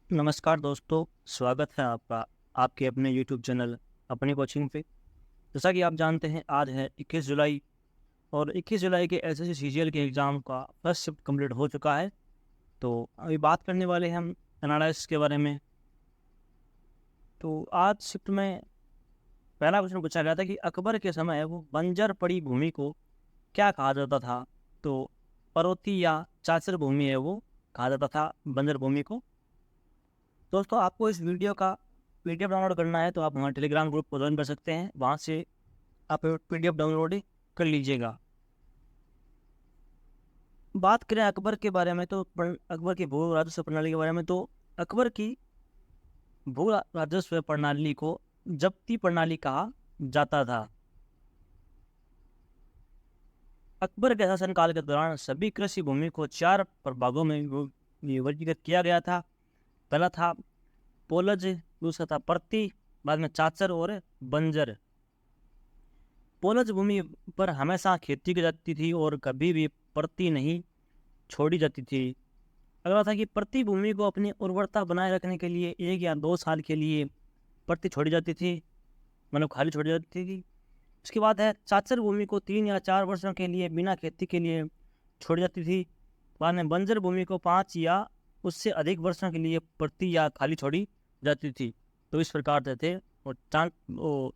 नमस्कार दोस्तों, स्वागत है आपका आपके अपने यूट्यूब चैनल अपनी कोचिंग पे। जैसा कि आप जानते हैं, आज है 21 जुलाई और 21 जुलाई के एसएससी सीजीएल के एग्ज़ाम का फर्स्ट शिफ्ट कंप्लीट हो चुका है। तो अभी बात करने वाले हैं हम एनालिसिस के बारे में। तो आज शिफ्ट में पहला क्वेश्चन पूछा गया था कि अकबर के समय वो बंजर पड़ी भूमि को क्या कहा जाता था। तो परोती या चाचर भूमि है वो कहा जाता था बंजर भूमि को। दोस्तों, आपको इस वीडियो का पीडीएफ डाउनलोड करना है तो आप हमारे टेलीग्राम ग्रुप को ज्वाइन कर सकते हैं। वहाँ से आप पीडीएफ डाउनलोड कर लीजिएगा। बात करें अकबर के बारे में तो अकबर की भू राजस्व प्रणाली के बारे में, तो अकबर की भू राजस्व प्रणाली को जब्ती प्रणाली कहा जाता था। अकबर के शासनकाल के दौरान सभी कृषि भूमि को 4 प्रभागों में वर्गीकृत किया गया था। पहला था पोलज, दूसरा था परती, बाद में चाचर और बंजर। पोलज भूमि पर हमेशा खेती की जाती थी और कभी भी परती नहीं छोड़ी जाती थी। अगला था कि प्रति भूमि को अपनी उर्वरता बनाए रखने के लिए 1 या 2 साल के लिए परती छोड़ी जाती थी, मतलब खाली छोड़ी जाती थी। उसके बाद है चाचर भूमि को 3 या 4 वर्षों के लिए बिना खेती के लिए छोड़ी जाती थी। बाद में बंजर भूमि को 5 या उससे अधिक वर्षों के लिए परती या खाली छोड़ी जाती थी। तो इस प्रकार से थे। और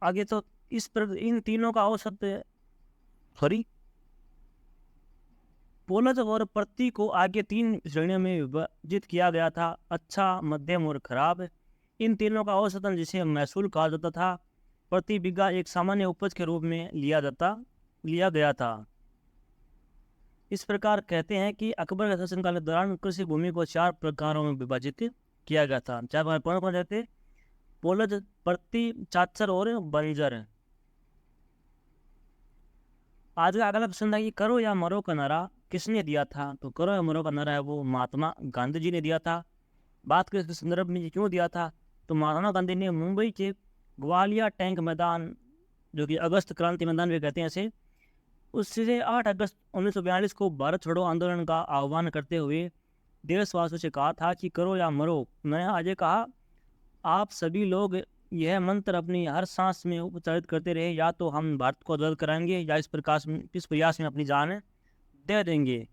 आगे तो इन तीनों का औसत सॉरी पोलज और प्रति को आगे 3 श्रेणियों में विभाजित किया गया था: अच्छा, मध्यम और खराब। इन तीनों का औसतन जिसे महसूल कहा जाता था, प्रति बीघा एक सामान्य उपज के रूप में लिया गया था। इस प्रकार कहते हैं कि अकबर के शासनकाल के दौरान कृषि भूमि को 4 प्रकारों में विभाजित किया गया था। 4 कौन कौन थे? पोलज, प्रति, चाचर और बंजर। आज का अगला प्रश्न था कि करो या मरो का नारा किसने दिया था। तो करो या मरो का नारा है वो महात्मा गांधी जी ने दिया था। बात करें इसके संदर्भ में ये क्यों दिया था, तो महात्मा गांधी ने मुंबई के ग्वालियर टैंक मैदान, जो कि अगस्त क्रांति मैदान भी कहते हैं इसे, उससे 8 अगस्त 1942 को भारत छोड़ो आंदोलन का आह्वान करते हुए देशवासियों से कहा था कि करो या मरो। मैंने आज ये कहा, आप सभी लोग यह मंत्र अपनी हर सांस में उच्चारित करते रहे, या तो हम भारत को आज़ाद कराएंगे या इस प्रयास में अपनी जान दे देंगे।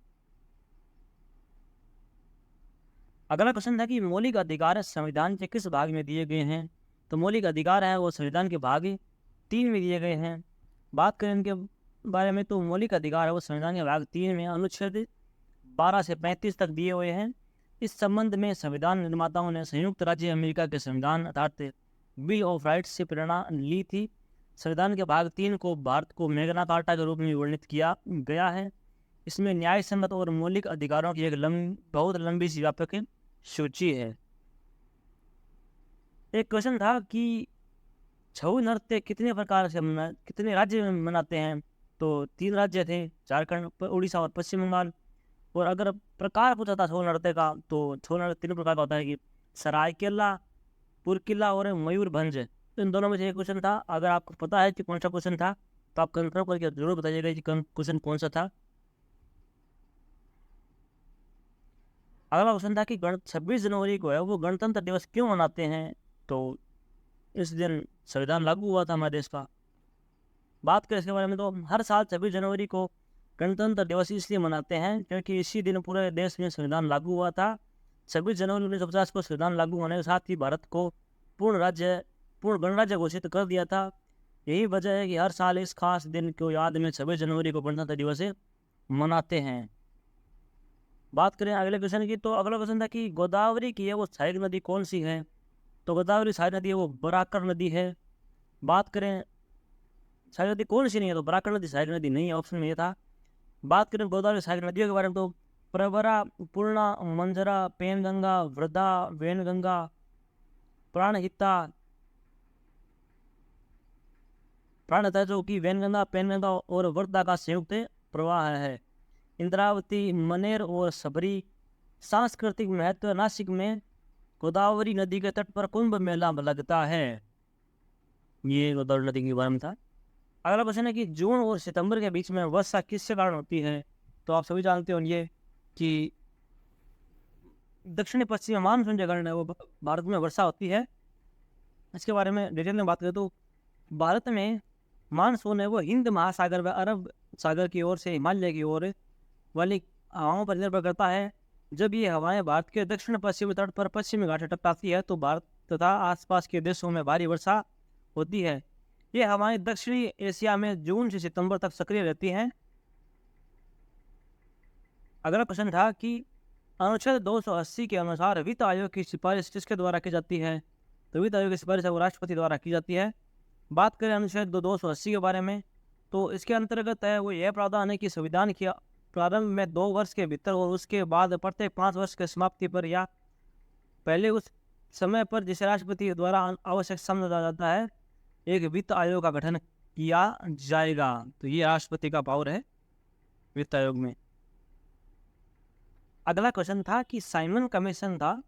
अगला प्रश्न था कि मौलिक अधिकार संविधान के किस भाग में दिए गए हैं। तो मौलिक अधिकार है वो संविधान के भाग 3 में दिए गए हैं। बात करें इनके बारे में तो मौलिक अधिकार है वो संविधान के भाग 3 में अनुच्छेद 12 से 35 तक दिए हुए हैं। इस संबंध में संविधान निर्माताओं ने संयुक्त राज्य अमेरिका के संविधान अर्थात बिल ऑफ राइट्स से प्रेरणा ली थी। संविधान के भाग 3 को भारत को मैग्ना कार्टा के रूप में वर्णित किया गया है। इसमें न्याय संगत और मौलिक अधिकारों की एक बहुत लंबी सी व्यापक सूची है। एक क्वेश्चन था कि छऊ नृत्य कितने प्रकार से कितने राज्य में मनाते हैं। तो 3 राज्य थे, झारखंड, उड़ीसा और पश्चिम बंगाल। और अगर प्रकार पूछा था छऊ नृत्य का, तो छऊ नृत्य 3 प्रकार का होता है कि सरायकेला, पुरकिला और मयूरभंज। तो इन दोनों में से एक क्वेश्चन था। अगर आपको पता है कि कौन सा क्वेश्चन था तो आप कंफर्म करके जरूर बताइएगा कि क्वेश्चन कौन सा था। अगला क्वेश्चन था कि 26 जनवरी को है वो गणतंत्र दिवस क्यों मनाते हैं। तो इस दिन संविधान लागू हुआ था हमारे देश का। बात करें इसके बारे में तो हर साल 26 जनवरी को गणतंत्र दिवस इसलिए मनाते हैं क्योंकि इसी दिन पूरे देश में संविधान लागू हुआ था। 26 जनवरी 1950 को संविधान लागू होने के साथ ही भारत को पूर्ण गणराज्य घोषित कर दिया था। यही वजह है कि हर साल इस खास दिन को याद में 26 जनवरी को गणतंत्र दिवस मनाते हैं। बात करें अगले क्वेश्चन की, तो अगला क्वेश्चन था कि गोदावरी की है वो सहायक नदी कौन सी है। तो गोदावरी सहायक नदी है वो बराकर नदी है। बात करें सहायक नदी कौन सी नहीं है, तो बराकर नदी सहायक नदी नहीं है, ऑप्शन में ये था। बात करें गोदावरी सहायक नदियों के बारे में तो प्रवरा, पूर्णा, मंजरा, पेनगंगा, वृद्धा, वेनगंगा, प्राणहिता जो कि वेनगंगा, पेनगंगा और वृद्धा का संयुक्त प्रवाह है। इंद्रावती, मनेर और सबरी। सांस्कृतिक महत्व, नासिक में गोदावरी नदी के तट पर कुंभ मेला लगता है। ये गोदावरी नदी के बारे में था। अगला क्वेश्चन है कि जून और सितंबर के बीच में वर्षा किसके कारण होती है। तो आप सभी जानते होंगे कि दक्षिणी पश्चिमी मानसून जो गण है वो भारत में वर्षा होती है। इसके बारे में डिटेल में बात करें तो भारत में मानसून है वो हिंद महासागर व अरब सागर की ओर से हिमालय की ओर वाली हवाओं पर निर्भर करता है। जब ये हवाएं भारत के दक्षिण पश्चिमी तट पर पश्चिमी घाट टकराती है तो भारत तथा आसपास के देशों में भारी वर्षा होती है। ये हवाएं दक्षिणी एशिया में जून से सितंबर तक सक्रिय रहती हैं। अगला प्रश्न था कि अनुच्छेद 280 के अनुसार वित्त आयोग की सिफारिश किसके द्वारा की जाती है? तो वित्त आयोग की सिफारिश है वो राष्ट्रपति द्वारा की जाती है। बात करें अनुच्छेद 280 के बारे में तो इसके अंतर्गत है वो यह प्रावधान है कि संविधान की प्रारंभ में 2 वर्ष के भीतर और उसके बाद प्रत्येक 5 वर्ष के समाप्ति पर या पहले उस समय पर जिसे राष्ट्रपति द्वारा आवश्यक समझा जाता है एक वित्त आयोग का गठन किया जाएगा। तो ये राष्ट्रपति का पावर है वित्त आयोग में। अगला क्वेश्चन था कि साइमन कमीशन था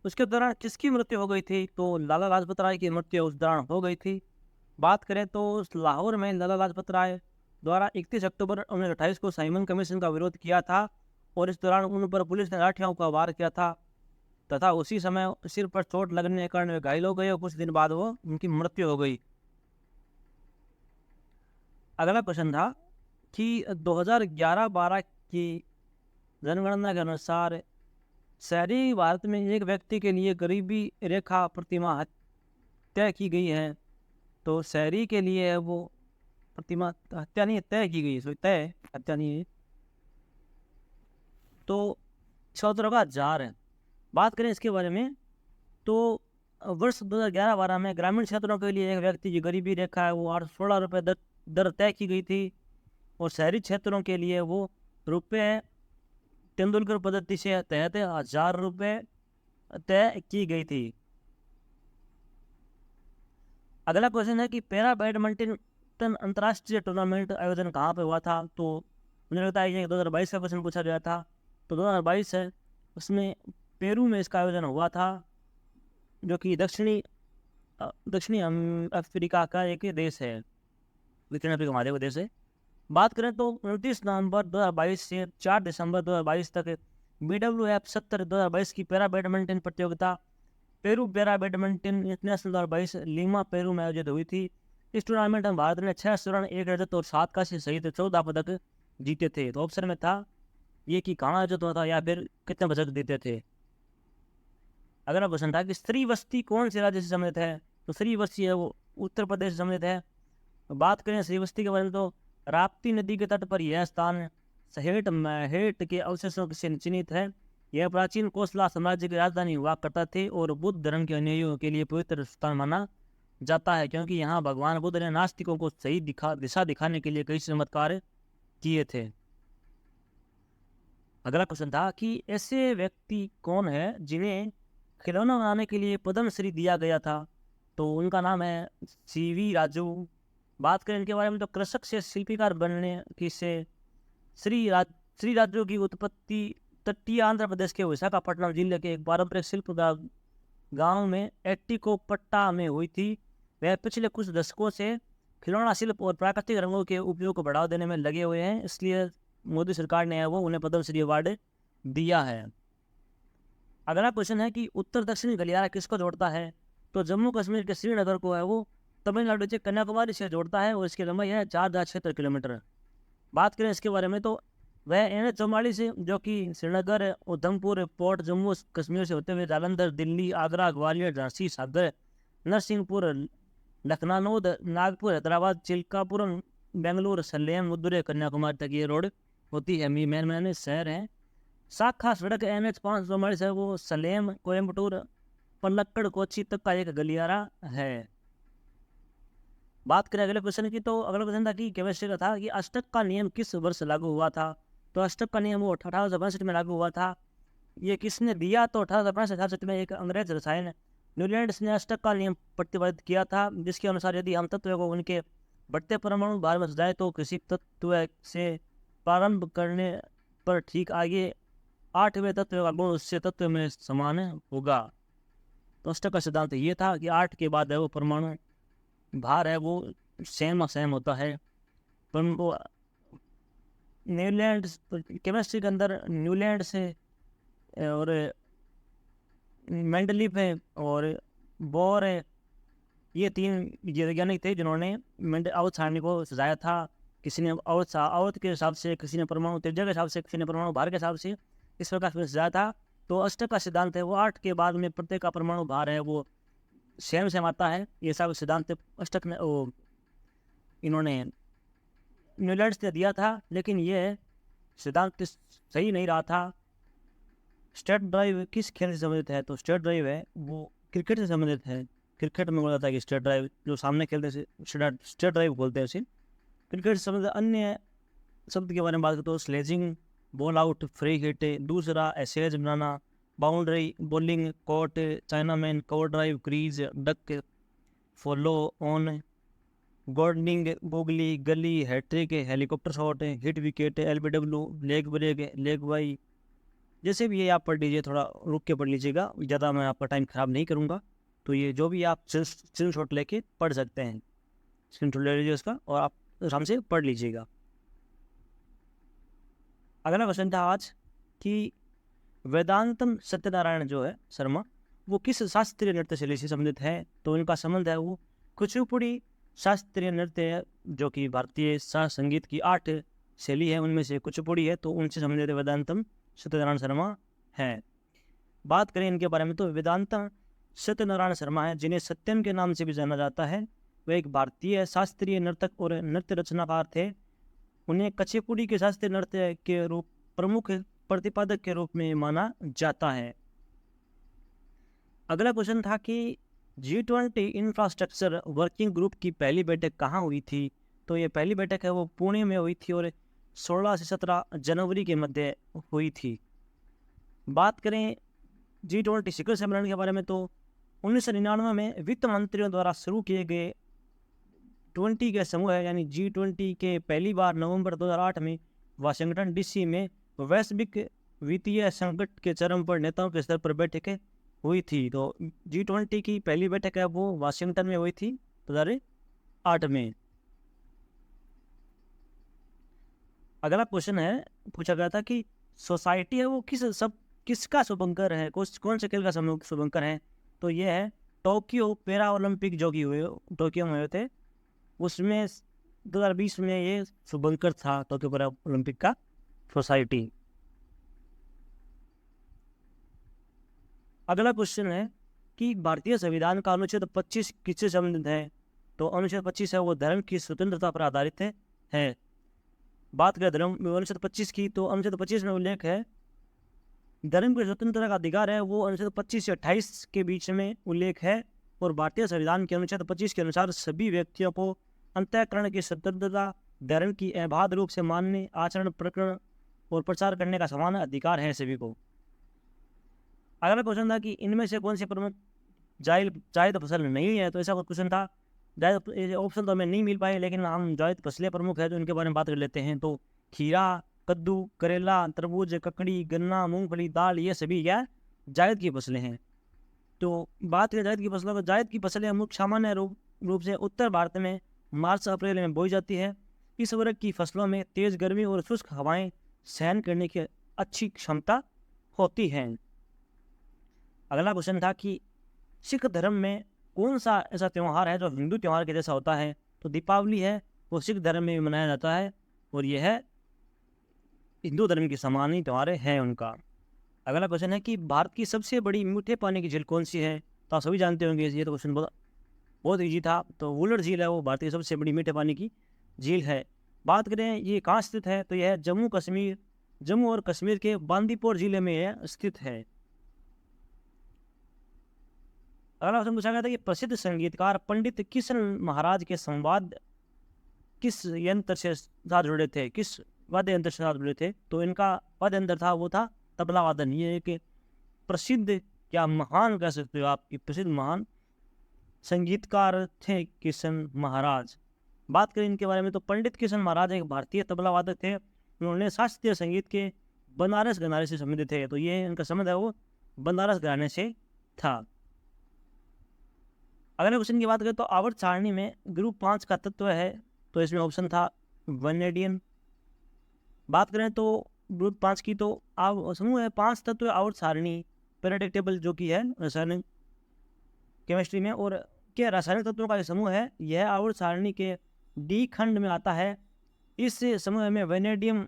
उसके दौरान किसकी मृत्यु हो गई थी? तो लाला लाजपत राय की मृत्यु उस दौरान हो गई थी। बात करें तो लाहौर में लाला लाजपत राय द्वारा 31 अक्टूबर 1928 को साइमन कमीशन का विरोध किया था और इस दौरान उन पर पुलिस ने लाठियों का वार किया था तथा उसी समय सिर पर चोट लगने के कारण वे घायल हो गए और कुछ दिन बाद वो उनकी मृत्यु हो गई। अगला क्वेश्चन था कि 2011-12 की जनगणना के अनुसार शहरी भारत में एक व्यक्ति के लिए गरीबी रेखा प्रतिमाह तय की गई है। तो शहरी के लिए वो प्रतिमा हत्या नहीं तय की गई है, तय हत्या नहीं है। तो 17,000 है। बात करें इसके बारे में तो वर्ष 2011-12 में ग्रामीण क्षेत्रों के लिए एक व्यक्ति की गरीबी रेखा है वो 816 रुपये दर तय की गई थी और शहरी क्षेत्रों के लिए वो रुपये तेंदुलकर पद्धति से तहत 1,000 रुपये तय की गई थी। अगला क्वेश्चन है कि पैरा बैडमिंटन अंतर्राष्ट्रीय टूर्नामेंट आयोजन कहाँ पे हुआ था? तो मुझे लगता है कि 2022 का क्वेश्चन पूछा गया था। तो 2022 है उसमें पेरू में इसका आयोजन हुआ था जो कि दक्षिणी अफ्रीका का एक देश है, दक्षिण अफ्रीका महादेव देश है। बात करें तो 29 नवंबर 2022 से 4 दिसंबर 2022 तक BWF 70 2022 की पैरा बैडमिंटन प्रतियोगिता Peru para badminton international 2022 Lima Peru में आयोजित हुई थी। इस टूर्नामेंट में भारत ने 6 स्वर्ण 1 रजत और 7 कांस्य सहित 14 पदक जीते थे। तो ऑप्शन में था ये कि कहाँ आयोजित हुआ था या फिर कितने पदक जीते थे। अगला क्वेश्चन था कि स्त्री बस्ती कौन से राज्य से सम्मिलित है? तो स्त्री बस्ती है वो उत्तर प्रदेश से सम्मिलित है। बात करें स्त्री बस्ती के बारे में तो राप्ती नदी के तट पर यह स्थान सहेट महट के अवशेषों से चिन्हित है। यह प्राचीन कोसला साम्राज्य की राजधानी हुआ करता थे और बुद्ध धर्म के अनुयायियों के लिए पवित्र स्थान माना जाता है क्योंकि यहाँ भगवान बुद्ध ने नास्तिकों को सही दिशा दिखाने के लिए कई चमत्कार किए थे। अगला क्वेश्चन था कि ऐसे व्यक्ति कौन है जिन्हें खिलौना बनाने के लिए पद्मश्री दिया गया था? तो उनका नाम है CV राजू। बात करें इनके बारे में तो कृषक से शिल्पीकार बनने की से श्री राजू की उत्पत्ति तटीय आंध्र प्रदेश के विशाखापट्टनम जिले के एक पारंपरिक शिल्प गांव में एट्टिकोपट्टा में हुई थी। वह पिछले कुछ दशकों से खिलौना शिल्प और प्राकृतिक रंगों के उपयोग को बढ़ावा देने में लगे हुए हैं, इसलिए मोदी सरकार ने वो उन्हें पद्मश्री अवार्ड दिया है। अगला क्वेश्चन है कि उत्तर दक्षिणी गलियारा किसको जोड़ता है? तो जम्मू कश्मीर के श्रीनगर को है वो तमिलनाडु से कन्याकुमारी से जोड़ता है और इसकी लंबाई है 4,076 किलोमीटर। बात करें इसके बारे में तो वह NH-44 से जो कि श्रीनगर उधमपुर पोर्ट जम्मू कश्मीर से होते हुए जालंधर दिल्ली आगरा ग्वालियर झांसी सागर नरसिंहपुर लखनऊ नागपुर हैदराबाद चिल्कापुरम बेंगलुरु सलेम मुद्दुरे कन्याकुमारी तक ये रोड होती है। मैन शहर है। शाखा सड़क NH-544 है वो सलेम कोयम्बटूर पलक्कड़ कोची तक का एक गलियारा है। बात करें अगले क्वेश्चन की तो अगला क्वेश्चन था कि केमिस्ट्री का था कि अष्टक का नियम किस वर्ष लागू हुआ था? तो अष्टक का नियम वो 1865 में लागू हुआ था। ये किसने दिया? तो 1865 में एक अंग्रेज रसायन न्यूलैंड्स ने अष्टक का नियम प्रतिपादित किया था जिसके अनुसार यदि हम तत्व को उनके बढ़ते परमाणु भार में सजाए तो किसी तत्व से प्रारंभ करने पर ठीक आगे 8वें तत्व का गुण उससे तत्व में समान होगा। तो अष्टक का सिद्धांत ये था कि 8 के बाद है वो परमाणु भार है वो सेम होता है। पर वो न्यूलैंड केमिस्ट्री के अंदर न्यूलैंड से और मेंडलीफ है और बोर है, ये 3 ये वैज्ञानिक थे जिन्होंने अवध सारणी को सजाया था। किसी ने अवध के हिसाब से, किसी ने परमाणु त्रिज्या के हिसाब से, किसी ने परमाणु भार के हिसाब से, इस प्रकार से सजाया था। तो अष्टक का सिद्धांत है वो 8 के बाद में प्रत्येक का परमाणु भार है वो सेम आता है। ये सब सिद्धांत अष्टक ने इन्होंने न्यूलैंड्स ने दिया था, लेकिन ये सिद्धांत सही नहीं रहा था। स्टेट ड्राइव किस खेल से संबंधित है? तो स्टेट ड्राइव है वो क्रिकेट से संबंधित है। क्रिकेट में बोला जाता है कि स्टेट ड्राइव जो सामने खेलते हैं स्टेट ड्राइव बोलते हैं उसे। क्रिकेट से संबंधित अन्य शब्द के बारे में बात करते हो, sledging, ball out, free hit, doosra Ashes banana, boundary, bowling, caught, chinaman, cover drive, crease, duck, follow on, gardening, googly, gully, hattrick, helicopter shot, hit wicket, LBW, leg break, leg bye. जैसे भी ये आप पढ़ लीजिए, थोड़ा रुक के पढ़ लीजिएगा, ज़्यादा मैं आपका टाइम ख़राब नहीं करूँगा। तो ये जो भी आप स्क्रीन शॉट लेके पढ़ सकते हैं, स्क्रीन शॉट ले लीजिए उसका और आप आराम से पढ़ लीजिएगा। अगला क्वेश्चन था आज कि वेदांतम सत्यनारायण जो है शर्मा वो किस शास्त्रीय नृत्य शैली से संबंधित है? तो इनका संबंध है वो कुचिपुड़ी शास्त्रीय नृत्य है, जो कि भारतीय शास्त्रीय संगीत की 8 शैली है, उनमें से कुचिपुड़ी है, तो उनसे संबंधित वेदांतम सत्यनारायण शर्मा है। बात करें इनके बारे में तो वेदांतम सत्यनारायण शर्मा है, जिन्हें सत्यम के नाम से भी जाना जाता है। वे एक भारतीय शास्त्रीय नर्तक और नृत्य रचनाकार थे। उन्हें कुचिपुड़ी के शास्त्रीय नृत्य के रूप प्रमुख प्रतिपादक के रूप में माना जाता है। अगला क्वेश्चन था कि G20 इंफ्रास्ट्रक्चर वर्किंग ग्रुप की पहली बैठक कहाँ हुई थी? तो ये पहली बैठक है वो पुणे में हुई थी और 16 से 17 जनवरी के मध्य हुई थी। बात करें G20 शिखर सम्मेलन के बारे में तो 1999 में वित्त मंत्रियों द्वारा शुरू किए गए 20 के समूह है यानी G20 के पहली बार नवंबर 2008 में वाशिंगटन डीसी में वैश्विक वित्तीय संकट के चरम पर नेताओं के स्तर पर बैठकें हुई थी। तो G20 की पहली बैठक है वो वाशिंगटन में हुई थी 2008 में। अगला क्वेश्चन है पूछा गया था कि सोसाइटी है वो किसका शुभंकर है, कौन से खेल का शुभंकर है? तो ये है टोक्यो पैरा ओलंपिक जो कि हुए टोक्यो में हुए थे, उसमें 2020 में ये शुभंकर था टोक्यो पैरा ओलंपिक का सोसाइटी। अगला क्वेश्चन है कि भारतीय संविधान का अनुच्छेद 25 किससे संबंधित है? तो अनुच्छेद 25 है वो धर्म की स्वतंत्रता पर आधारित है। बात करें धर्म अनुच्छेद 25 की तो अनुच्छेद 25 में उल्लेख है धर्म की स्वतंत्रता का अधिकार है वो अनुच्छेद 25 से 28 के बीच में उल्लेख है। और भारतीय संविधान के अनुच्छेद 25 के अनुसार सभी व्यक्तियों को अंतःकरण की स्वतंत्रता, धर्म की अबाध रूप से मानने, आचरण, प्रकरण और प्रचार करने का समान अधिकार है सभी को। अगला क्वेश्चन था कि इनमें से कौन सी प्रमुख जायद फसल नहीं है? तो ऐसा क्वेश्चन था, जायद ऑप्शन तो हमें नहीं मिल पाए, लेकिन हम जायद फसलें प्रमुख है तो इनके बारे में बात कर लेते हैं। तो खीरा, कद्दू, करेला, तरबूज, ककड़ी, गन्ना, मूंगफली, दाल, ये सभी क्या जायद की फसलें हैं। तो बात करें जायद की फसलों, जायद की फसलें मुख्य सामान्य रूप से उत्तर भारत में मार्च अप्रैल में बोई जाती है। इस वर्ग की फसलों में तेज गर्मी और शुष्क हवाएं सहन करने की अच्छी क्षमता होती है। अगला क्वेश्चन था कि सिख धर्म में कौन सा ऐसा त्यौहार है जो हिंदू त्यौहार के जैसा होता है? तो दीपावली है वो सिख धर्म में भी मनाया जाता है और यह है हिंदू धर्म की समान ही त्यौहार है उनका। अगला क्वेश्चन है कि भारत की सबसे बड़ी मीठे पानी की झील कौन सी है? तो आप सभी जानते होंगे, ये तो क्वेश्चन बहुत ईजी था। तो वुलर झील है वो भारत की सबसे बड़ी मीठे पानी की झील है। बात करें ये कहाँ स्थित है? तो यह जम्मू और कश्मीर के बांदीपोर जिले में यह स्थित है। अगला क्वेश्चन पूछा गया था कि प्रसिद्ध संगीतकार पंडित किशन महाराज के संवाद किस यंत्र से साथ जुड़े थे, किस वाद्य यंत्र से साथ जुड़े थे? तो इनका वाद्य यंत्र था वो था तबला वादन। ये एक प्रसिद्ध क्या महान कह सकते हो आप, प्रसिद्ध महान संगीतकार थे किशन महाराज। बात करें इनके बारे में तो पंडित किशन महाराज एक भारतीय तबला वादक थे। उन्होंने शास्त्रीय संगीत के बनारस घराने से संबंधित थे, तो ये इनका संबंध है वो बनारस घराने से था। अगले क्वेश्चन की बात करें तो आवर्त सारणी में ग्रुप 5 का तत्व है, तो इसमें ऑप्शन था वैनेडियन। बात करें तो ग्रुप 5 की तो समूह है 5 तत्व आवर्त सारणी पीरियोडिक टेबल जो कि है रासायनिक केमिस्ट्री में। और क्या रासायनिक तत्वों का जो समूह है यह आवर्त सारणी के डी खंड में आता है। इस समूह में वेनेडियम,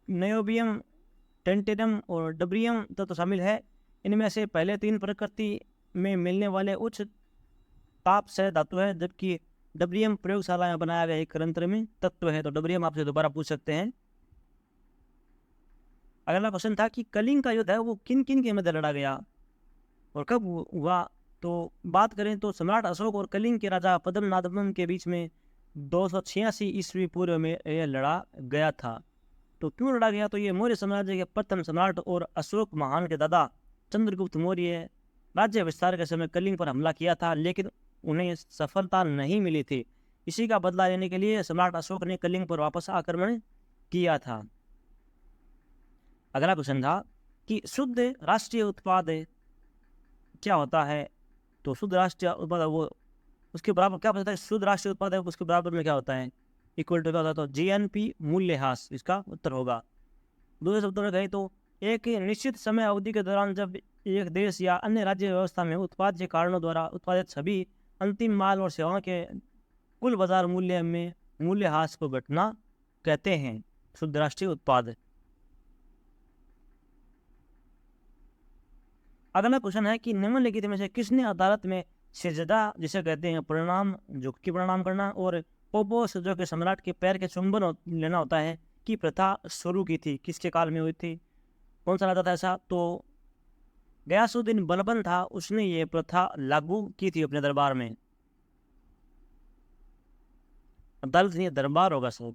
नियोबियम, टेंटेरियम और डब्रियम तत्व शामिल है। इनमें से पहले 3 प्रकृति में मिलने वाले उच्च ताप से धातु है, जबकि डब्रियम प्रयोगशाला में बनाया गया एक यंत्र में तत्व है। तो डब्रियम आपसे दोबारा पूछ सकते हैं। अगला क्वेश्चन था कि कलिंग का युद्ध है वो किन किन के मध्य लड़ा गया और कब हुआ। तो बात करें तो सम्राट अशोक और कलिंग के राजा पद्मनाभम के बीच में 286 ईस्वी पूर्व में यह लड़ा गया था। तो क्यों लड़ा गया, तो ये मौर्य साम्राज्य के प्रथम सम्राट और अशोक महान के दादा चंद्रगुप्त मौर्य राज्य विस्तार के समय कलिंग पर हमला किया था, लेकिन उन्हें सफलता नहीं मिली थी। इसी का बदला लेने के लिए सम्राट अशोक ने कलिंग पर वापस आक्रमण किया था। अगला क्वेश्चन था कि शुद्ध राष्ट्रीय उत्पाद क्या होता है। तो शुद्ध राष्ट्रीय उत्पाद वो उसके बराबर क्या पता है, शुद्ध राष्ट्रीय उत्पाद है उसके बराबर में क्या होता है, इक्वल टू क्या होता है, तो जीएनपी मूल्यह्रास इसका उत्तर होगा। दूसरे शब्दों में कहें तो एक निश्चित समय अवधि के दौरान जब एक देश या अन्य राज्य व्यवस्था में उत्पाद के कारणों द्वारा उत्पादित सभी अंतिम माल और सेवाओं के कुल बाजार मूल्य में मूल्यह्रास को घटना कहते हैं शुद्ध राष्ट्रीय उत्पाद। अगला क्वेश्चन है कि निम्नलिखित में से किसने अदालत में सजदा जिसे कहते हैं परिणाम झुक के प्रणाम करना और पोपोस जो कि सम्राट के पैर के चुंबन लेना होता है की प्रथा शुरू की थी, किसके काल में हुई थी, कौन सा राजा था ऐसा, तो गयासुद्दीन बलबन था, उसने ये प्रथा लागू की थी अपने दरबार में। अदालत नहीं दरबार होगा सब।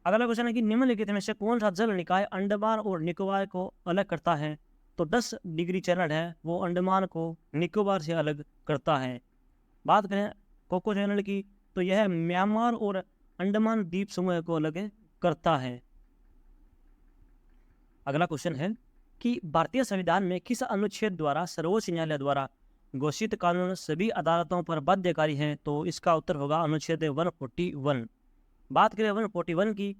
अगला क्वेश्चन है कि निम्नलिखित में से कौन सा जल निकाय अंडमान और निकोबार को अलग करता है। तो 10 डिग्री चैनल है वो अंडमान को निकोबार से अलग करता है। बात करें कोको चैनल की तो यह म्यांमार और अंडमान द्वीप समूह को अलग करता है। अगला क्वेश्चन है कि भारतीय संविधान में किस अनुच्छेद द्वारा सर्वोच्च न्यायालय द्वारा घोषित कानून सभी अदालतों पर बाध्यकारी है। तो इसका उत्तर होगा अनुच्छेद 141। बात करें 141 की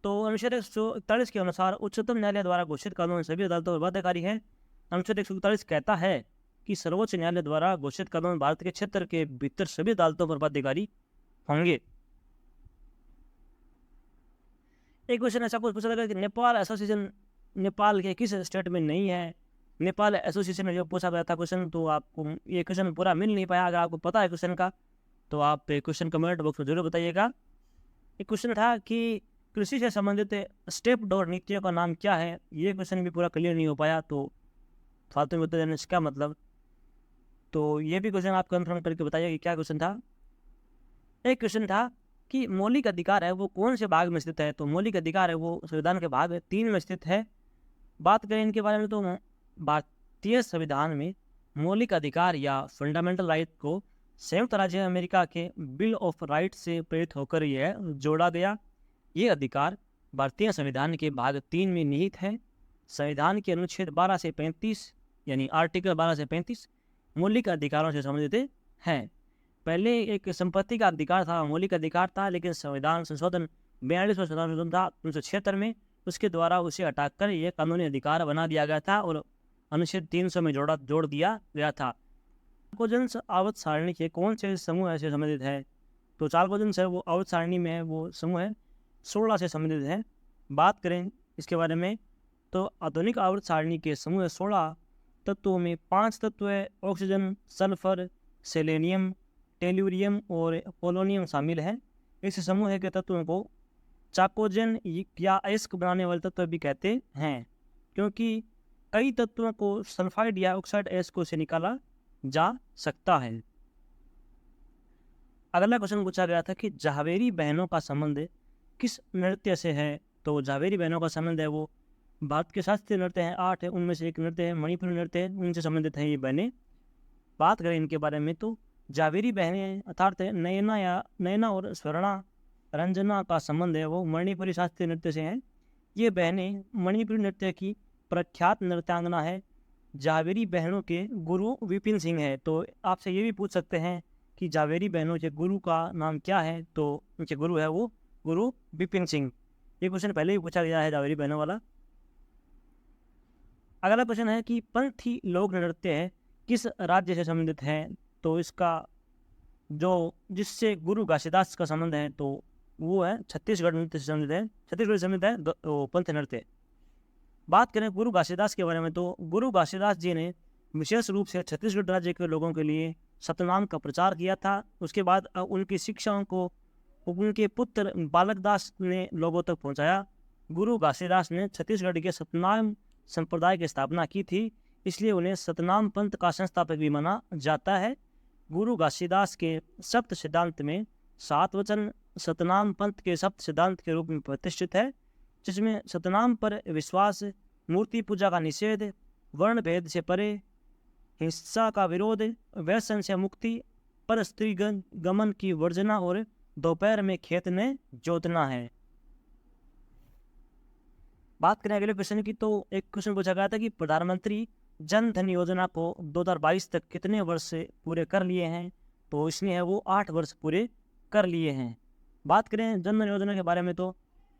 तो अनुच्छेद 141 के अनुसार उच्चतम न्यायालय द्वारा घोषित कानून सभी अदालतों पर बाध्यकारी है। अनुच्छेद 141 कहता है कि सर्वोच्च न्यायालय द्वारा घोषित कानून भारत के क्षेत्र के भीतर सभी अदालतों पर बाध्यकारी होंगे। एक क्वेश्चन ऐसा कुछ पूछा गया कि नेपाल एसोसिएशन नेपाल के किस स्टेट में नहीं है। नेपाल एसोसिएशन में जो पूछा गया था क्वेश्चन, तो आपको ये क्वेश्चन पूरा मिल नहीं पाया। अगर आपको पता है क्वेश्चन का तो आप क्वेश्चन कमेंट बॉक्स में जरूर बताइएगा। एक क्वेश्चन था कि कृषि से संबंधित स्टेप डोर नीतियों का नाम क्या है। ये क्वेश्चन भी पूरा क्लियर नहीं हो पाया, तो फालतू में उत्तर देने से क्या मतलब। तो ये भी क्वेश्चन आप कंफर्म करके बताइए कि क्या क्वेश्चन था। एक क्वेश्चन था कि मौलिक अधिकार है वो कौन से भाग में स्थित है। तो मौलिक अधिकार है वो संविधान के भाग 3 में स्थित है। बात करें इनके बारे में तो भारतीय संविधान में मौलिक अधिकार या फंडामेंटल राइट को संयुक्त राज्य अमेरिका के बिल ऑफ राइट से प्रेरित होकर यह जोड़ा गया। ये अधिकार भारतीय संविधान के भाग 3 में निहित है। संविधान के अनुच्छेद 12 से 35 यानी आर्टिकल 12 से 35 मौलिक अधिकारों से संबंधित हैं। पहले एक संपत्ति का अधिकार था, मौलिक अधिकार था, लेकिन संविधान संशोधन 42वां संशोधन था 1976 में, उसके द्वारा उसे हटाकर यह कानूनी अधिकार बना दिया गया था और अनुच्छेद 300 में जोड़ दिया गया था। चालकोजंस आवर्त सारणी के कौन से समूह से संबंधित है। तो चालकोजंस है वो आवर्त सारणी में है वो समूह है 16 से संबंधित है। बात करें इसके बारे में तो आधुनिक आवर्त सारणी के समूह 16 तत्वों में 5 तत्व है, ऑक्सीजन, सल्फर, सेलेनियम, टेल्यूरियम और पोलोनियम शामिल है। इस समूह के तत्वों को चाकोजन या अयस्क बनाने वाले तत्व भी कहते हैं, क्योंकि कई तत्वों को सल्फाइड या ऑक्साइड अयस्कों से निकाला जा सकता है। अगला क्वेश्चन पूछा गया था कि जावेरी बहनों का संबंध किस नृत्य से है। तो जावेरी बहनों का संबंध है वो भारत के शास्त्रीय नृत्य हैं 8 है, उनमें से एक नृत्य है मणिपुरी नृत्य है, उनसे संबंधित है ये बहनें। बात करें इनके बारे में तो जावेरी बहनें अर्थात नयना और स्वर्णा रंजना का संबंध है वो मणिपुरी शास्त्रीय नृत्य से हैं। ये बहनें मणिपुरी नृत्य की प्रख्यात नृत्यांगना है। जावेरी बहनों के गुरु विपिन सिंह है। तो आपसे ये भी पूछ सकते हैं कि जावेरी बहनों के गुरु का नाम क्या है। तो उनके गुरु है वो गुरु विपिन सिंह। ये क्वेश्चन पहले भी पूछा गया है जावेरी बहनों वाला। अगला क्वेश्चन है कि पंथी लोक नृत्य किस राज्य से संबंधित है? तो इसका जो जिससे गुरु घासीदास का संबंध है तो वो है छत्तीसगढ़ नृत्य से संबंधित है, छत्तीसगढ़ से संबंधित है पंथ नृत्य। बात करें गुरु घासीदास के बारे में तो गुरु घासीदास जी ने विशेष रूप से छत्तीसगढ़ राज्य के लोगों के लिए सतनाम का प्रचार किया था। उसके बाद उनकी शिक्षाओं को उनके पुत्र बालकदास ने लोगों तक पहुंचाया। गुरु घासीदास ने छत्तीसगढ़ के सतनाम संप्रदाय की स्थापना की थी, इसलिए उन्हें सतनाम पंथ का संस्थापक भी माना जाता है। गुरु घासीदास के सप्त सिद्धांत में 7 वचन सतनाम पंथ के सप्त सिद्धांत के रूप में प्रतिष्ठित है, जिसमें सतनाम पर विश्वास, मूर्ति पूजा का निषेध, वर्ण भेद से परे, हिंसा का विरोध, व्यसन से मुक्ति, पर स्त्री गमन की वर्जना और दोपहर में खेत में जोतना है। बात करें अगले क्वेश्चन की तो एक क्वेश्चन पूछा गया था कि प्रधानमंत्री जन धन योजना को 2022 तक कितने वर्ष से पूरे कर लिए हैं? तो इसने है वो 8 वर्ष पूरे कर लिए हैं। बात करें जन धन योजना के बारे में तो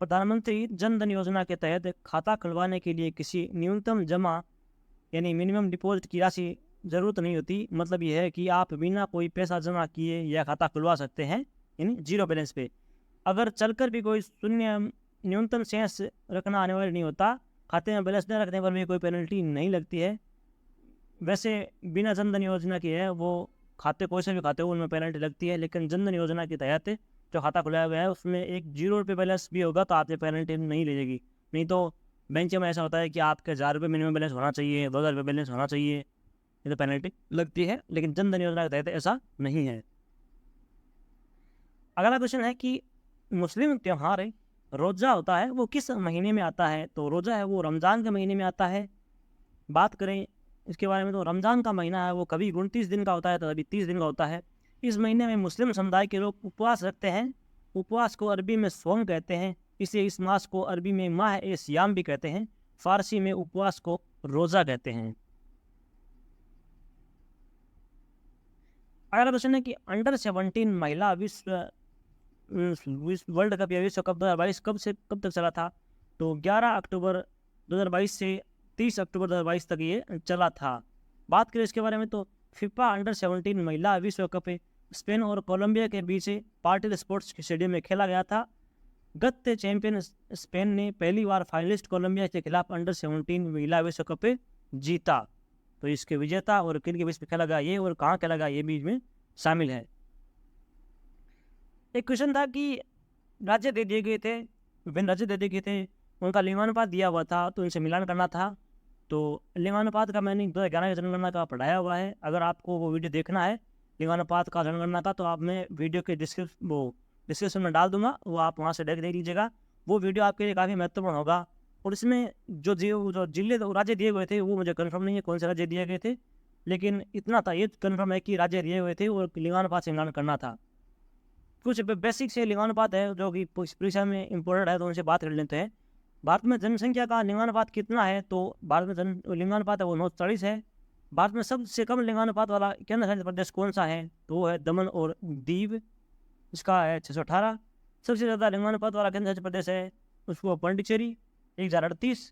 प्रधानमंत्री जन धन योजना के तहत खाता खुलवाने के लिए किसी न्यूनतम जमा यानी मिनिमम डिपॉजिट की राशि ज़रूरत नहीं होती। मतलब यह है कि आप बिना कोई पैसा जमा किए यह खाता खुलवा सकते हैं, यानी जीरो बैलेंस पे। अगर चलकर भी कोई शून्य न्यूनतम शेष रखना अनिवार्य नहीं होता, खाते में बैलेंस न रखने पर भी कोई पेनल्टी नहीं लगती है। वैसे बिना जन धन योजना की है वो खाते कोई से भी खाते हो उनमें पेनल्टी लगती है, लेकिन जन धन योजना के तहत जो खाता खुलाया गया है उसमें एक 0 रुपये बैलेंस भी होगा तो आपसे पेनल्टी नहीं लगेगी। नहीं तो बैंक में ऐसा होता है कि आपके 1000 रुपये मिनिमम बैलेंस होना चाहिए, 2000 रुपये बैलेंस होना चाहिए, ये तो पेनल्टी लगती है, लेकिन जन धन योजना के तहत ऐसा नहीं है। अगला क्वेश्चन है कि मुस्लिम त्यौहार रोज़ा होता है वो किस महीने में आता है? तो रोज़ा है वो रमज़ान के महीने में आता है। बात करें इसके बारे में तो रमज़ान का महीना है वो कभी 29 दिन का होता है तो कभी 30 दिन का होता है। इस महीने में मुस्लिम समुदाय के लोग उपवास रखते हैं। उपवास को अरबी में सौम कहते हैं, इसलिए इस मास को अरबी में माह ए सियाम भी कहते हैं। फारसी में उपवास को रोज़ा कहते हैं। अगला क्वेश्चन है कि अंडर 17 महिला वर्ल्ड कप या विश्व कप 2022 कब से कब तक चला था? तो 11 अक्टूबर 2022 से 30 अक्टूबर 2022 तक ये चला था। बात करें इसके बारे में तो फीफा अंडर 17 महिला विश्व कप स्पेन और कोलंबिया के बीच पार्टिल स्पोर्ट्स स्टेडियम में खेला गया था। गत चैंपियन स्पेन ने पहली बार फाइनलिस्ट कोलंबिया के खिलाफ अंडर 17 महिला विश्व कप जीता। तो इसके विजेता और किन के बीच में खेला गया ये और कहाँ खेला गया ये बीच में शामिल है। एक क्वेश्चन था कि राज्य दे दिए गए थे, विभिन्न राज्य दे दिए गए थे, उनका लिंगानुपात दिया हुआ था तो इनसे मिलान करना था। तो लिंगानुपात का मैंने 2011 की जनगणना का पढ़ाया हुआ है। अगर आपको वो वीडियो देखना है लिंगानुपात का जनगणना का तो आप मैं वीडियो के डिस्क्रिप्शन में डाल दूंगा, वो आप वहाँ से देख लीजिएगा। वो वीडियो आपके लिए काफ़ी महत्वपूर्ण होगा। और इसमें जो जिले राज्य दिए हुए थे वो मुझे कन्फर्म नहीं है कौन से राज्य दिए गए थे, लेकिन इतना था ये कन्फर्म है कि राज्य दिए हुए थे और लिंगानुपात से मिलान करना था। कुछ बेसिक से लिंगानुपात है जो कि परीक्षा में इम्पोर्टेंट है तो उनसे बात कर लेते हैं। भारत में जनसंख्या का लिंगानुपात कितना है? तो भारत में लिंगानुपात है वो 940 है। भारत में सबसे कम लिंगानुपात वाला केंद्र शासित प्रदेश कौन सा है? तो वो है दमन और दीव, इसका है 618। सबसे ज़्यादा लिंगानुपात वाला केंद्र शासित प्रदेश है उसको पांडिचेरी 1038।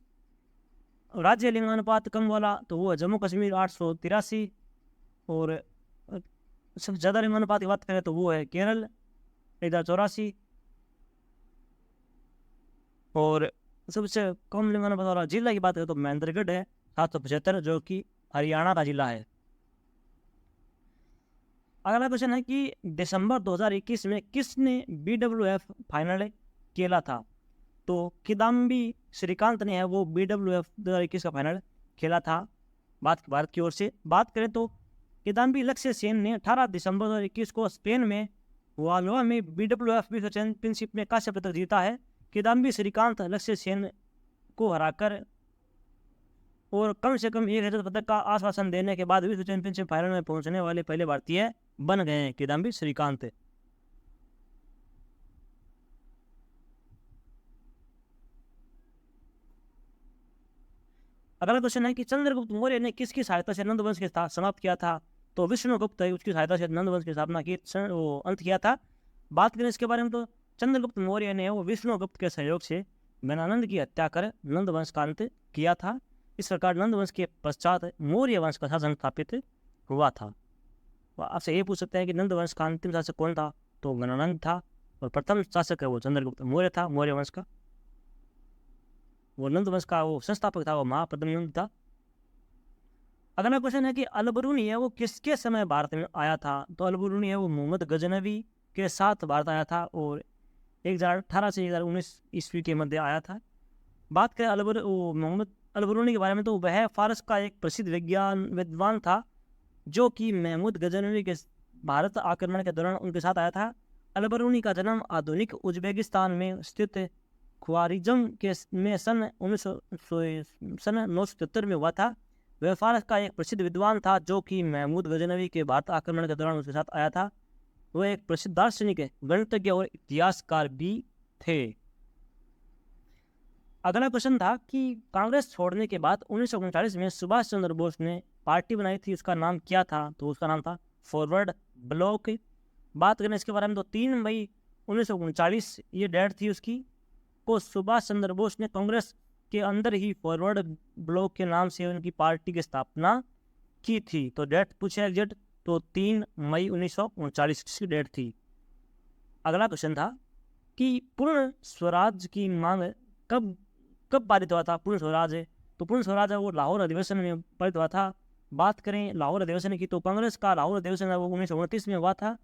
राज्य लिंगानुपात कम वाला तो वो है जम्मू कश्मीर 883। और सबसे ज़्यादा लिंगानुपात की बात करें तो वो है केरल 1084। और सबसे कम लिंगानुपात वाला जिला की बात करें तो महेंद्रगढ़ है 775 जो कि हरियाणा का जिला है। अगला क्वेश्चन है कि दिसंबर 2021 में किसने BWF फाइनल खेला था? तो किदाम्बी श्रीकांत ने है वो BWF 2021 का फाइनल खेला था भारत की ओर से। बात करें तो किदाम्बी लक्ष्य सेन ने 18 दिसंबर 2021 को स्पेन में वालोआ में BWF विश्व चैंपियनशिप में कांस्य पदक जीता है। किदाम्बी श्रीकांत लक्ष्य सेन को हराकर और कम से कम 1 रजत पदक का आश्वासन देने के बाद विश्व चैंपियनशिप फाइनल में पहुंचने वाले पहले भारतीय बन गए हैं किदाम्बी श्रीकांत। अगला क्वेश्चन है कि चंद्रगुप्त मौर्य ने किसकी सहायता से नंदवंश के समाप्त किया था? तो विष्णुगुप्त उसकी सहायता से नंदवंश की स्थापना की वो अंत किया था। बात करें इसके बारे में तो चंद्रगुप्त मौर्य ने वो विष्णुगुप्त के सहयोग से घनानंद की हत्या कर नंदवंश का अंत किया था। इस प्रकार नंद वंश के पश्चात मौर्य वंश का शासन स्थापित हुआ था। तो आपसे ये पूछ सकते हैं कि नंद वंश का अंतिम शासक कौन था, तो गणानंद था, और प्रथम शासक है वो चंद्रगुप्त मौर्य था मौर्य वंश का। वो नंद वंश का वो संस्थापक था, वो महाप्रथम था। अगला क्वेश्चन है कि अलबरूनी है वो किसके समय भारत में आया था, तो अलबरूनी है वो मोहम्मद गजनवी के साथ भारत आया था और 1018 से 1019 ईस्वी के मध्य आया था। बात करें मोहम्मद अलबरूनी के बारे में, तो वह फारस का एक प्रसिद्ध विद्वान था जो कि महमूद गजनवी के भारत आक्रमण के दौरान उनके साथ आया था। अलबरूनी का जन्म आधुनिक उज्बेकिस्तान में स्थित ख्वारिज़म के में सन 977 में हुआ था। वह फारस का एक प्रसिद्ध विद्वान था जो कि महमूद गजनवी के भारत आक्रमण के दौरान उसके साथ आया था। वह एक प्रसिद्ध दार्शनिक, गणितज्ञ और इतिहासकार भी थे। अगला क्वेश्चन था कि कांग्रेस छोड़ने के बाद 1939 में सुभाष चंद्र बोस ने पार्टी बनाई थी, उसका नाम क्या था, तो उसका नाम था फॉरवर्ड ब्लॉक। बात करें इसके बारे में, तो 3 मई 1939 ये डेट थी उसकी, को सुभाष चंद्र बोस ने कांग्रेस के अंदर ही फॉरवर्ड ब्लॉक के नाम से उनकी पार्टी की स्थापना की थी। तो डेट पूछे एग्जैक्ट, तो 3 मई 1939 की डेट थी। अगला क्वेश्चन था कि पूर्ण स्वराज की मांग कब पारित हुआ था। पूर्ण स्वराज है, तो पूर्ण स्वराज है वो लाहौर अधिवेशन में पारित हुआ था। बात करें लाहौर अधिवेशन की, तो कांग्रेस का लाहौर अधिवेशन है वो 1929 में हुआ था।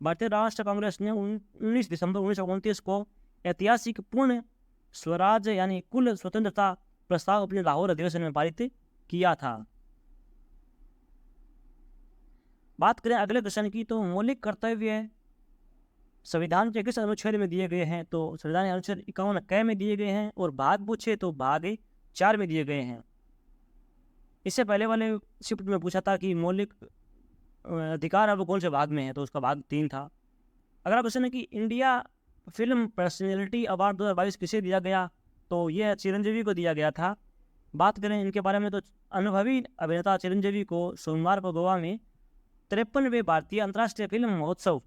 भारतीय राष्ट्र कांग्रेस ने 19 दिसंबर 1929 को ऐतिहासिक पूर्ण स्वराज यानी कुल स्वतंत्रता प्रस्ताव अपने लाहौर अधिवेशन में पारित किया था। बात करें अगले क्वेश्चन की, तो मौलिक कर्तव्य संविधान के किस अनुच्छेद में दिए गए हैं, तो संविधान अनुच्छेद 51 क में दिए गए हैं, और भाग पूछे तो भाग 4 में दिए गए हैं। इससे पहले वाले शिफ्ट में पूछा था कि मौलिक अधिकार है वो कौन से भाग में है, तो उसका भाग 3 था। अगला क्वेश्चन है कि इंडिया फिल्म पर्सनैलिटी अवार्ड 2022 किसे दिया गया, तो यह चिरंजीवी को दिया गया था। बात करें इनके बारे में, तो अनुभवी अभिनेता चिरंजीवी को सोमवार को गोवा में 53वें भारतीय अंतर्राष्ट्रीय फिल्म महोत्सव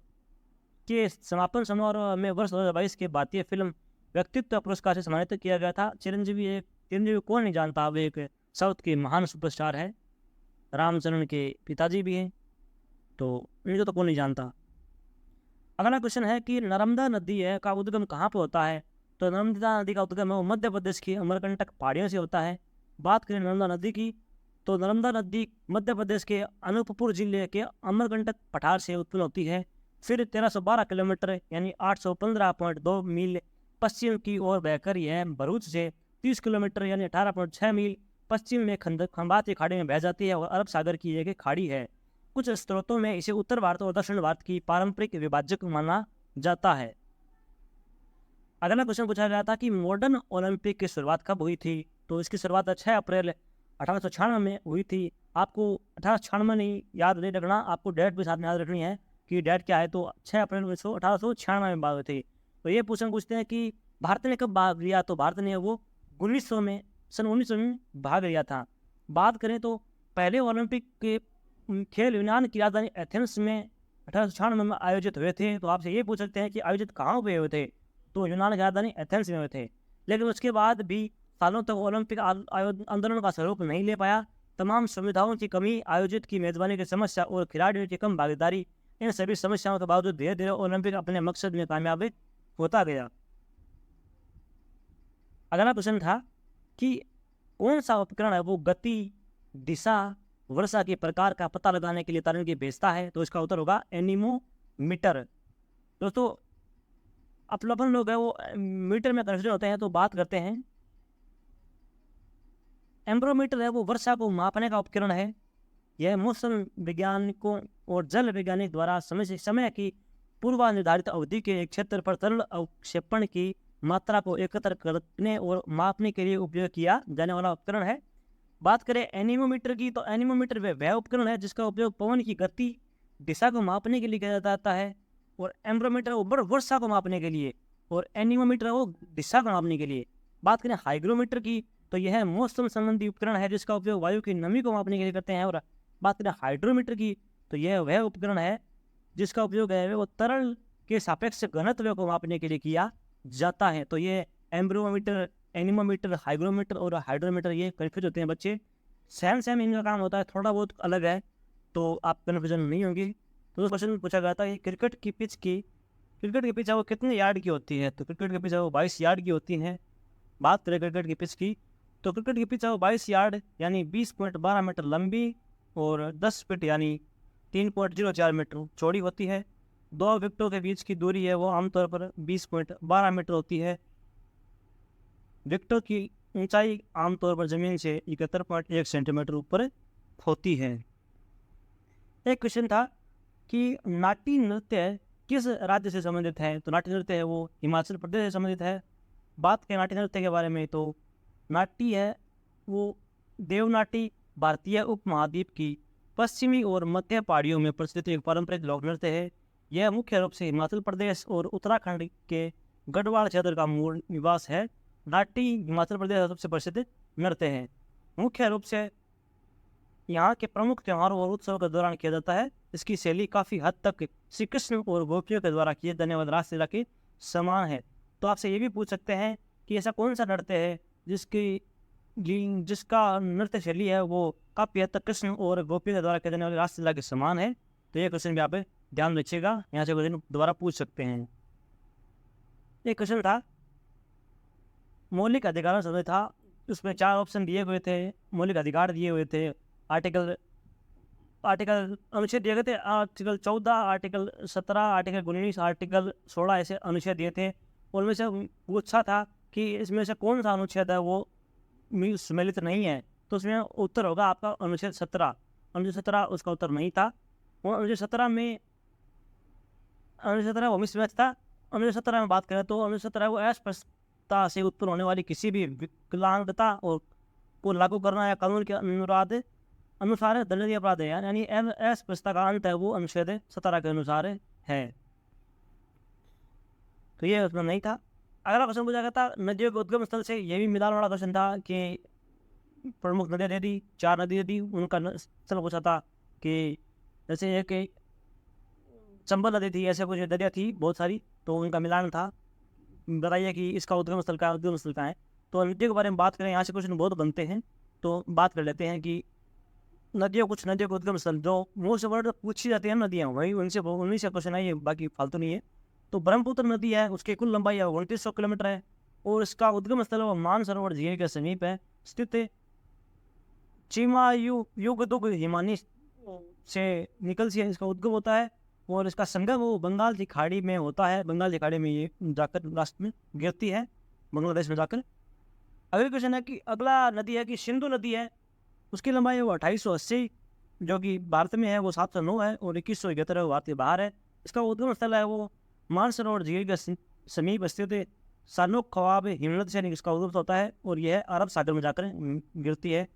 के समापन समारोह में वर्ष 2022 के भारतीय फिल्म व्यक्तित्व पुरस्कार से सम्मानित किया गया था। चिरंजीवी कौन नहीं जानता, वे एक साउथ के महान सुपरस्टार है, रामचरण के पिताजी भी हैं, तो इनको तो कौन नहीं जानता। अगला क्वेश्चन है कि नर्मदा नदी है का उद्गम कहाँ पर होता है, तो नर्मदा नदी का उद्गम है वो मध्य प्रदेश की अमरकंटक पहाड़ियों से होता है। बात करें नर्मदा नदी की, तो नर्मदा नदी मध्य प्रदेश के अनूपपुर जिले के अमरकंटक पठार से उत्पन्न होती है। फिर 1312 किलोमीटर यानी 815.2 मील पश्चिम की ओर बहकर यह भरूच से 30 किलोमीटर यानी 18.6 मील पश्चिम में खंबात की खाड़ी में बह जाती है और अरब सागर की एक खाड़ी है। कुछ स्रोतों में इसे उत्तर भारत और दक्षिण भारत की पारंपरिक विभाजक माना जाता है। अगला क्वेश्चन पूछा गया था कि मॉडर्न ओलंपिक की शुरुआत कब हुई थी, तो इसकी शुरुआत 6 अप्रैल 1896 में हुई थी। आपको 1896 नहीं याद नहीं रखना, आपको डेट भी साथ में याद रखनी है कि डेट क्या है, तो 6 अप्रैल 1896 में बात हुई थी। तो ये पूछते हैं कि भारत ने कब भाग लिया, तो भारत ने वो 1900 में सन 1900 में भाग लिया था। बात करें तो पहले ओलंपिक के खेल यूनान की राजधानी एथेंस में 1896 में आयोजित हुए थे। तो आपसे ये पूछ सकते हैं कि आयोजित कहाँ हुए हुए थे, तो यूनान की राजधानी एथेंस में हुए थे। लेकिन उसके बाद भी सालों तक ओलंपिक आंदोलन का स्वरूप नहीं ले पाया। तमाम सुविधाओं की कमी, आयोजित की मेजबानी की समस्या और खिलाड़ियों की कम भागीदारी, इन सभी समस्याओं के बावजूद धीरे धीरे ओलंपिक अपने मकसद में कामयाब होता गया। अगला प्रश्न था कि कौन सा उपकरण है वो गति, दिशा, वर्षा के प्रकार का पता लगाने के लिए तरंगे भेजता है, तो इसका उत्तर होगा एनीमोमीटर। दोस्तों अपन लोग है वो मीटर में कंसिडर होते हैं, तो बात करते हैं एम्ब्रोमीटर है वो वर्षा को मापने का उपकरण है। यह मौसम वैज्ञानिकों और जल वैज्ञानिक द्वारा समय की पूर्व निर्धारित अवधि के एक क्षेत्र पर तरल अवक्षेपण की मात्रा को एकत्र करने और मापने के लिए उपयोग किया जाने वाला उपकरण है। बात करें एनीमोमीटर की, तो एनीमोमीटर वह उपकरण है जिसका उपयोग पवन की गति, दिशा को मापने के लिए किया जाता है, और एम्ब्रोमीटर वो वर्षा को मापने के लिए, और एनीमोमीटर वो दिशा को मापने के लिए। बात करें हाइग्रोमीटर की, तो यह मौसम संबंधी उपकरण है जिसका उपयोग वायु की नमी को मापने के लिए करते हैं। और बात करें हाइड्रोमीटर की, तो यह वह उपकरण है जिसका उपयोग है वो तरल के सापेक्ष घनत्व को मापने के लिए किया जाता है। तो ये एम्ब्रोमीटर एनीमोमीटर, हाइग्रोमीटर और हाइड्रोमीटर ये कन्फ्यूज होते हैं बच्चे। सेम इनका काम होता है, थोड़ा बहुत अलग है, तो आप कन्फ्यूजन नहीं होगी। तो क्वेश्चन पूछा गया था कि क्रिकेट की पिच है वो कितने यार्ड की होती है? तो क्रिकेट की पिच है वो 22 यार्ड की होती है। बात करें क्रिकेट की पिच की, तो क्रिकेट की पिच है वो 22 यार्ड यानी 20.12 मीटर लंबी और 10 फीट यानी 3.04 मीटर चौड़ी होती है। 2 विकेटों के बीच की दूरी है वो आमतौर पर 20.12 मीटर होती है। विकेटों की ऊंचाई आमतौर पर जमीन से 71.1 सेंटीमीटर ऊपर होती है। एक क्वेश्चन था कि नाट्य नृत्य किस राज्य से संबंधित है? तो नाट्य नृत्य है वो हिमाचल प्रदेश से संबंधित है। बात करें नाट्य नृत्य के बारे में, तो नाट्य है वो देवनाट्य भारतीय उपमहाद्वीप की पश्चिमी और मध्य पहाड़ियों में प्रचलित एक पारंपरिक लोक नृत्य है। यह मुख्य रूप से हिमाचल प्रदेश और उत्तराखंड के गढ़वाल क्षेत्र का मूल निवास है। नाट्य हिमाचल प्रदेश का सबसे प्रसिद्ध नृत्य है। मुख्य रूप से यहाँ के प्रमुख त्योहारों और उत्सवों के दौरान किया जाता है। इसकी शैली काफ़ी हद तक श्री कृष्ण और गोपियों के द्वारा किए जाने वाले रासलीला के समान है। तो आपसे ये भी पूछ सकते हैं कि ऐसा कौन सा नृत्य है जिसका नृत्य शैली है वो काफ़ी हद तक कृष्ण और गोपियों के द्वारा किए जाने वाले रासलीला के समान है। तो ये क्वेश्चन भी आप ध्यान रखिएगा, यहाँ से क्वेश्चन दोबारा पूछ सकते हैं। एक क्वेश्चन था मौलिक अधिकारों से था, उसमें 4 ऑप्शन दिए हुए थे, मौलिक अधिकार दिए हुए थे, आर्टिकल अनुच्छेद दिए गए थे, आर्टिकल 14, आर्टिकल 17, आर्टिकल 19, आर्टिकल 16 ऐसे अनुच्छेद दिए थे। उनमें से पूछा था कि इसमें से कौन सा अनुच्छेद है वो सम्मिलित नहीं है? तो उसमें उत्तर होगा आपका अनुच्छेद 17। अनुच्छेद 17 उसका उत्तर नहीं था। वो अनुच्छेद 17 वो मिसमैच था। अनुच्छेद 17 में बात करें तो अनुच्छेद 17 वो अस्पष्टता से उत्पन्न होने वाली किसी भी विकलांगता और को लागू करना या कानून के अनुसार दंडनीय अपराध है, यानी अस्पष्टता का अंत है वो अनुच्छेद 17 के अनुसार है। तो ये उसमें नहीं था। अगला क्वेश्चन पूछा गया था नदियों के उद्गम स्थल से, ये भी मिलान वाला क्वेश्चन था कि प्रमुख नदियाँ दे दी, 4 नदियाँ दी, उनका स्थल पूछा था कि जैसे एक चंबल नदी थी, ऐसे कुछ नदियाँ थी बहुत सारी, तो उनका मिलान था। बताइए कि इसका उद्गम स्थल का है। तो नदियों के बारे में बात करें, यहाँ से क्वेश्चन बहुत बनते हैं, तो बात कर लेते हैं कि कुछ नदियों के उद्गम स्थल जो मोस्ट वर्ड पूछी जाती है नदियाँ, वही उन्हीं से क्वेश्चन है, ये बाकी फालतू नहीं है। तो ब्रह्मपुत्र नदी है, उसकी कुल लंबाई है 2900 किलोमीटर है और इसका उद्गम स्थल वो मानसरोवर झील के समीप है स्थित है। चीमा युगदुग हिमानी से निकल से इसका उद्गम होता है और इसका संगम वो बंगाल की खाड़ी में होता है। बंगाल की खाड़ी में ये जाकर लास्ट में गिरती है बांग्लादेश में जाकर। अगला क्वेश्चन है कि अगला नदी है कि सिंधु नदी है, उसकी लंबाई है वो 2880 जो कि भारत में है, वो 709 है और 2171 है वो भारत के बाहर है। इसका उद्गम स्थल है वो मानसरोवर झील के समीप स्थित सानुक ख्वाब हिमनद से इसका उद्गम होता है और यह अरब सागर में जाकर गिरती है।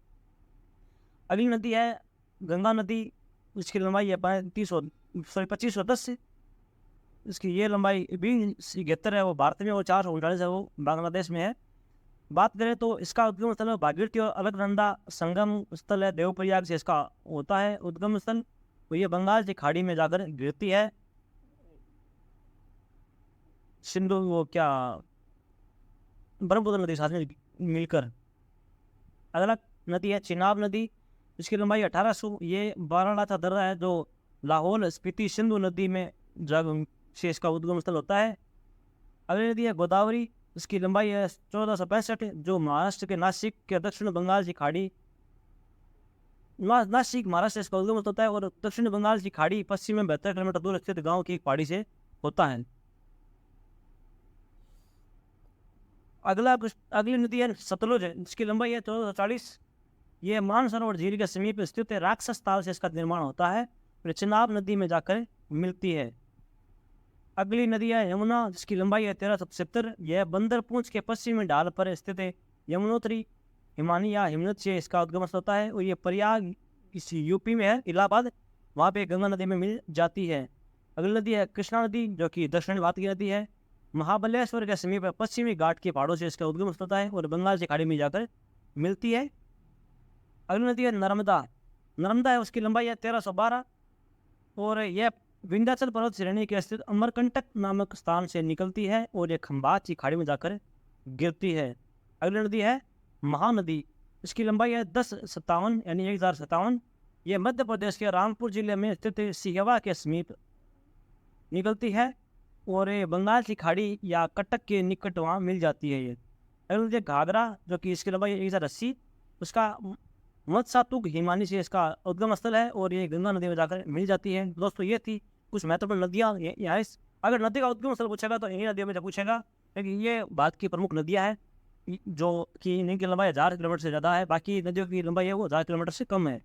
अगली नदी है गंगा नदी, इसकी लंबाई है 2510 से, इसकी ये लंबाई 2071 है वो भारत में, और 439 है वो बांग्लादेश में है। बात करें तो इसका उद्गम स्थल भागीरथी और अलकनंदा संगम स्थल है, देवप्रयाग से इसका होता है उद्गम स्थल, तो ये बंगाल की खाड़ी में जाकर गिरती है सिंधु वो क्या ब्रह्मपुत्र नदी साथ में मिलकर। अगला नदी है चिनाब नदी, इसकी लंबाई 1800, ये वाराणसी दर्रा है जो लाहौल स्पीति सिंधु नदी में जब से इसका उद्गम स्थल होता है। अगली नदी है गोदावरी, इसकी लंबाई है 1465 जो महाराष्ट्र के नासिक के दक्षिण बंगाल की खाड़ी नासिक महाराष्ट्र इसका उद्गम होता है और दक्षिण बंगाल की खाड़ी पश्चिम में 72 किलोमीटर दूर स्थित गांव की एक पहाड़ी से होता है। अगली नदी है सतलुज है, जिसकी लंबाई है 1440, ये मानसरोवर झील के समीप स्थित है, राक्षस ताल से इसका निर्माण होता है, फिर चिनाब नदी में जाकर मिलती है। अगली नदी है यमुना, जिसकी लंबाई है 1370, यह बंदर पूंछ के पश्चिमी ढाल पर स्थित है, यमुनोत्री हिमानी या हिमनद से इसका उद्गम होता है और ये प्रयाग इस यूपी में है, इलाहाबाद, वहाँ पे गंगा नदी में मिल जाती है। अगली नदी है कृष्णा नदी जो कि दक्षिण भारत की नदी है, महाबलेश्वर के समीप पश्चिमी घाट के पहाड़ों से इसका उद्गम होता है और बंगाल की खाड़ी में जाकर मिलती है। अगली नदी है नर्मदा है, उसकी लंबाई है 1312 और यह विंध्याचल पर्वत श्रेणी के स्थित अमरकंटक नामक स्थान से निकलती है और यह खंबात की खाड़ी में जाकर गिरती है। अगली नदी है महानदी, इसकी लंबाई है 1057 यानी 1057। ये मध्य प्रदेश के रामपुर जिले में स्थित सिहवा के समीप निकलती है और ये बंगाल की खाड़ी या कटक के निकट वहाँ मिल जाती है। ये अगली नदी है घाघरा, जो कि इसकी लंबाई 1080, उसका मत्सातुक हिमानी से इसका उद्गम स्थल है और ये गंगा नदी में जाकर मिल जाती है। दोस्तों ये थी कुछ महत्वपूर्ण नदियाँ यहाँ। अगर नदी का उद्गम स्थल पूछेगा तो इन्हीं नदियों में जब पूछेगा, क्योंकि ये भारत की प्रमुख नदियाँ हैं जो कि इनकी लंबाई 1000 किलोमीटर से ज़्यादा है, बाकी नदियों की लंबाई है वो 1000 किलोमीटर से कम है।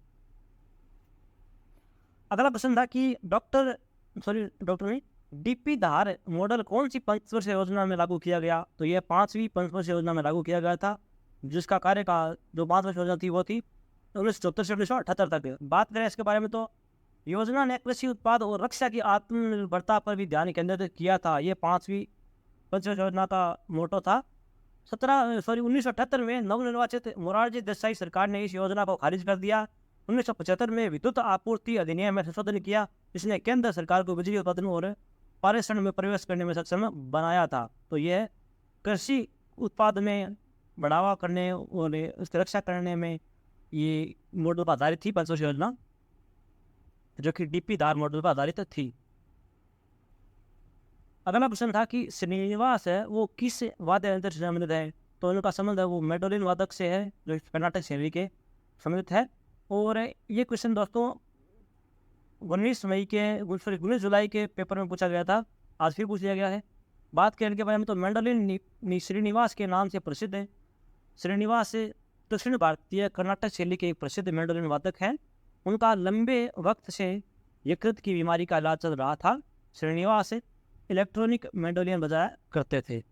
अगला प्रश्न था कि डॉक्टर नहीं, डीपी धार मॉडल कौन सी पंचवर्षीय योजना में लागू किया गया? तो यह 5वीं पंचवर्षीय योजना में लागू किया गया था, जिसका कार्य का जो 5 वर्ष योजना थी वो थी 1974 से 1978 तक। बात करें इसके बारे में तो योजना ने कृषि उत्पाद और रक्षा की आत्मनिर्भरता पर भी ध्यान केंद्रित किया था। ये 5वीं पंचवर्षीय योजना का मोटो था। 1978 में नवनिर्वाचित मोरारजी देसाई सरकार ने इस योजना को खारिज कर दिया। 1975 में विद्युत आपूर्ति अधिनियम में संशोधन किया, जिसने केंद्र सरकार को बिजली उत्पादन और पारिश्रम में प्रवेश करने में सक्षम बनाया था। तो यह कृषि उत्पाद में बढ़ावा करने और उसकी रक्षा करने में ये मॉडल पर आधारित थी पंचवर्षीय योजना, जो कि डीपी धार मॉडल पर आधारित थी। अगला प्रश्न था कि श्रीनिवास है वो किस वाद्य यंत्र से संबंधित है? तो उनका संबंध है वो मेडोलिन वादक से है, जो कर्नाटक शैली के संबंधित है। और ये क्वेश्चन दोस्तों 19 जुलाई के पेपर में पूछा गया था, आज फिर पूछ लिया गया है। बात करने के बारे में तो मेडोलिन श्रीनिवास के नाम से प्रसिद्ध है। श्रीनिवास दक्षिण भारतीय कर्नाटक शैली के एक प्रसिद्ध मेडोलिन वादक हैं। उनका लंबे वक्त से यकृत की बीमारी का इलाज चल रहा था। श्रीनिवास इलेक्ट्रॉनिक मेडोलियन बजाया करते थे।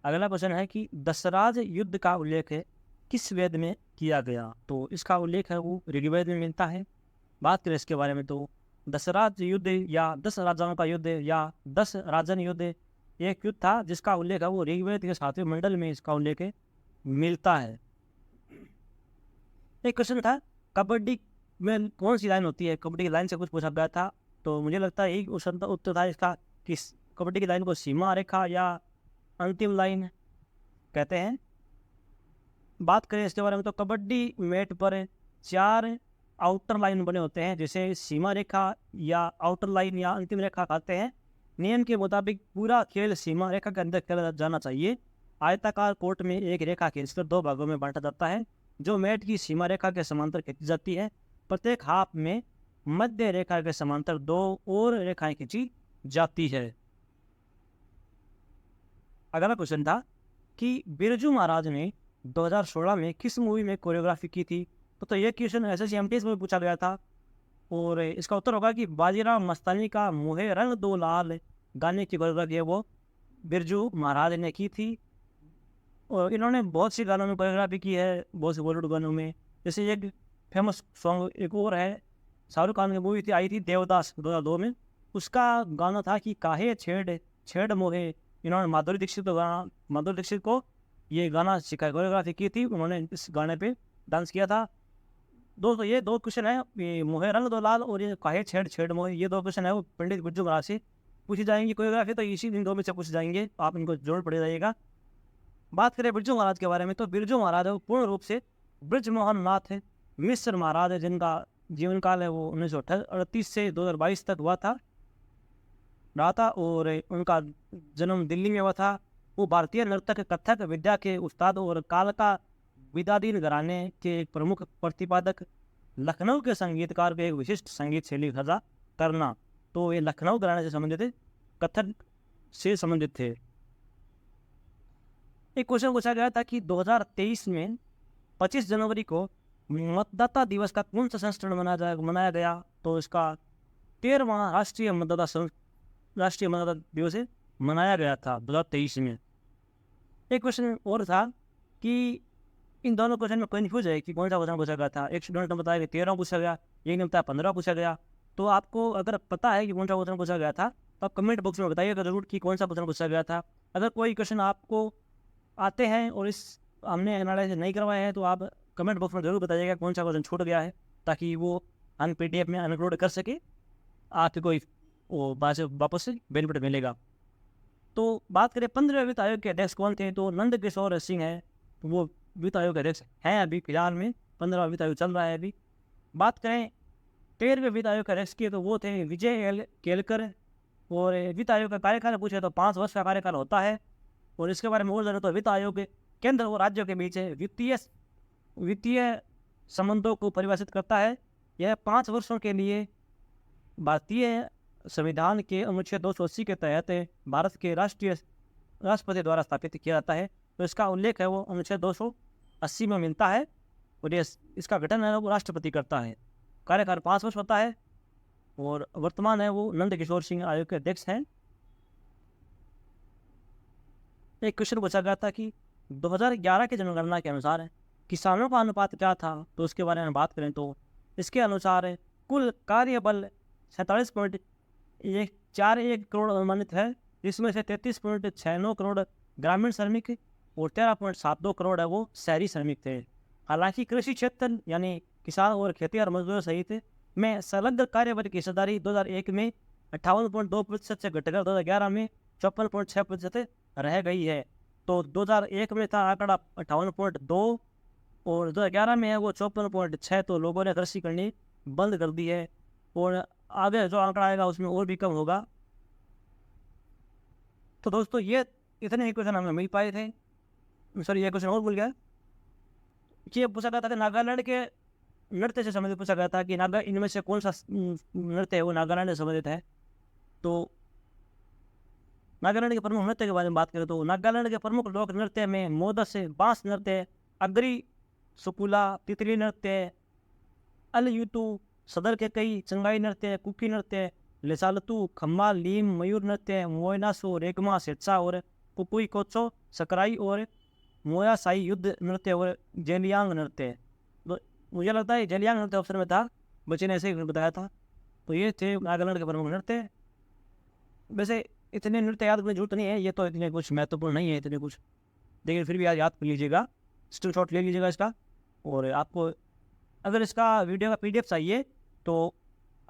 अगला प्रश्न है कि दशराज युद्ध का उल्लेख किस वेद में किया गया? तो इसका उल्लेख है वो ऋग्वेद में मिलता है। बात करें इसके बारे में तो दशराज युद्ध या 10 राजाओं का युद्ध या 10 राजन युद्ध एक युद्ध था, जिसका उल्लेख है वो ऋग्वेद के 7वें मंडल में इसका उल्लेख मिलता है। एक क्वेश्चन था कबड्डी में कौन सी लाइन होती है? कबड्डी की लाइन से कुछ पूछा गया था, तो मुझे लगता है एक उत्तर था इसका कि कबड्डी की लाइन को सीमा रेखा या अंतिम लाइन कहते हैं। बात करें इसके बारे में तो कबड्डी मैट पर 4 आउटर लाइन बने होते हैं, जैसे सीमा रेखा या आउटर लाइन या अंतिम रेखा कहते हैं। नियम के मुताबिक पूरा खेल सीमा रेखा के अंदर खेला जाना चाहिए। आयताकार कोर्ट में एक रेखा खींचकर 2 भागों में बांटा जाता है, जो मैट की सीमा रेखा के समांतर खींची जाती है। प्रत्येक हाफ में मध्य रेखा के समांतर 2 और रेखाएं खींची जाती है। अगला क्वेश्चन था कि बिरजू महाराज ने 2016 में किस मूवी में कोरियोग्राफी की थी? तो ये क्वेश्चन SSC में पूछा गया था और इसका उत्तर होगा कि बाजीराव मस्तानी का मुहे रंग दो लाल गाने की कोरियोग्राफी है वो बिरजू महाराज ने की थी। और इन्होंने बहुत सी गानों में कोरियोग्राफी की है, बहुत से बॉलीवुड गानों में। जैसे एक फेमस सॉन्ग एक और है, शाहरुख खान की मूवी थी आई थी देवदास 2002 में, उसका गाना था कि काहे छेड़ मोहे। इन्होंने माधुरी दीक्षित को ये गाना सिखाया, कोरियोग्राफी की थी, उन्होंने इस गाने पे डांस किया था। दोस्तों ये 2 क्वेश्चन है, ये मोहे रंग दो लाल और ये काहे छेड़ मोहे, ये 2 क्वेश्चन है वो पंडित बिरजू महाराज से पूछी जाएंगी। कोरियोग्राफी तो इसी दिन 2 में से पूछ जाएंगे, आप इनको जोड़ पड़ जाइएगा। बात करें बिरजू महाराज के बारे में तो बिरजू महाराज है वो पूर्ण रूप से ब्रजमोहन नाथ मिश्र महाराज है, जिनका जीवन काल है वो 1938 से 2022 तक रहा था और उनका जन्म दिल्ली में हुआ था। वो भारतीय नर्तक कथक विद्या के उस्ताद और कालका विदादीन घराने के एक प्रमुख प्रतिपादक, लखनऊ के संगीतकार को एक विशिष्ट संगीत शैली खजा करना। तो ये लखनऊ घराने से संबंधित कथक से संबंधित थे। एक क्वेश्चन पूछा गया था कि 2023 में 25 जनवरी को मतदाता दिवस का कौन सा संस्करण मनाया गया? तो इसका 13वां राष्ट्रीय मतदाता दिवस मनाया गया था 2023 में। एक क्वेश्चन और था कि इन दोनों क्वेश्चन में कन्फ्यूज है कि कौन सा क्वेश्चन पूछा गया था। एक स्टूडेंट ने बताया कि 13 पूछा गया, एक ने बताया 15 पूछा गया। तो आपको अगर पता है कि कौन सा क्वेश्चन पूछा गया था तो आप कमेंट बॉक्स में बताइएगा जरूर कि कौन सा क्वेश्चन पूछा गया था। अगर कोई क्वेश्चन आपको आते हैं और इस हमने एनालाइज नहीं करवाया है तो आप कमेंट बॉक्स में जरूर बताइएगा कौन सा क्वेश्चन छूट गया है, ताकि वो हम PDF में अपलोड कर सके, आपको कोई वो वापस से बेनिफिट मिलेगा। तो बात करें 15वें वित्त आयोग के अध्यक्ष कौन थे, तो नंद किशोर सिंह है, तो वो वित्त आयोग के अध्यक्ष हैं अभी फिलहाल में, 15वां वित्त आयोग चल रहा है अभी। बात करें 13वें वित्त आयोग के अध्यक्ष की, तो वो थे विजय एल केलकर। और वित्त आयोग का कार्यकाल पूछे तो 5 वर्ष का कार्यकाल होता है। और इसके बारे में और जाने तो वित्त आयोग केंद्र और राज्यों के बीच वित्तीय संबंधों को परिभाषित करता है। यह 5 वर्षों के लिए भारतीय संविधान के अनुच्छेद 280 के तहत भारत के राष्ट्रपति द्वारा स्थापित किया जाता है। तो इसका उल्लेख है वो अनुच्छेद 280 में मिलता है। और ये इसका गठन है वो राष्ट्रपति करता है। कार्यकाल 5 वर्ष होता है। और वर्तमान है वो नंद किशोर सिंह आयोग के अध्यक्ष हैं। एक क्वेश्चन पूछा गया था कि 2011 की जनगणना के अनुसार किसानों का अनुपात क्या था, तो उसके बारे में बात करें तो इसके अनुसार कुल कार्यबल 47.41 करोड़ अनुमानित है, जिसमें से 33.69 करोड़ ग्रामीण श्रमिक और 13.72 करोड़ है वो शहरी श्रमिक थे। हालांकि कृषि क्षेत्र यानी किसान और खेतिहर मजदूर सहित में संलग्न कार्यबल की हिस्सेदारी 2001 में 58.2% से घटकर 2011 में 54.6% रह गई है। तो 2001 में था आंकड़ा 58.2 और 2011 में है वो 54.6। तो लोगों ने कृषि करनी बंद कर दी है और आगे जो आंकड़ा आएगा उसमें और भी कम होगा। तो दोस्तों ये इतने ही क्वेश्चन हमें मिल पाए थे। सॉरी, ये क्वेश्चन और भूल गया। ये पूछा गया था कि नागालैंड के नृत्य से संबंधित पूछा गया था कि इनमें से कौन सा नृत्य है वो नागालैंड से संबंधित है। तो नागालैंड के प्रमुख नृत्य के बारे में बात करें तो नागालैंड के प्रमुख लोक नृत्य में मोदस, बांस नृत्य, अग्री सुकुला, तितली नृत्य, अलयूतु, सदर के कई, चंगाई नृत्य, कुकी नृत्य, लेसालतू, खम्मा, लीम, मयूर नृत्य, मोयनासो, रेगमा, सेट्सा और पुपुई कोचो, सकराई और मोयासाई युद्ध नृत्य और जेलियांग नृत्य। तो मुझे लगता है जेलियांग नृत्य ऑप्शन में था, बच्चे ने ऐसे ही बताया था। तो ये थे नागालैंड के प्रमुख नृत्य। वैसे इतने नृत्य याद करने की जरूरत नहीं है, ये तो इतने कुछ महत्वपूर्ण नहीं है इतने कुछ, लेकिन फिर भी याद कर लीजिएगा, स्क्रीनशॉट ले लीजिएगा इसका। और आपको अगर इसका वीडियो का PDF चाहिए तो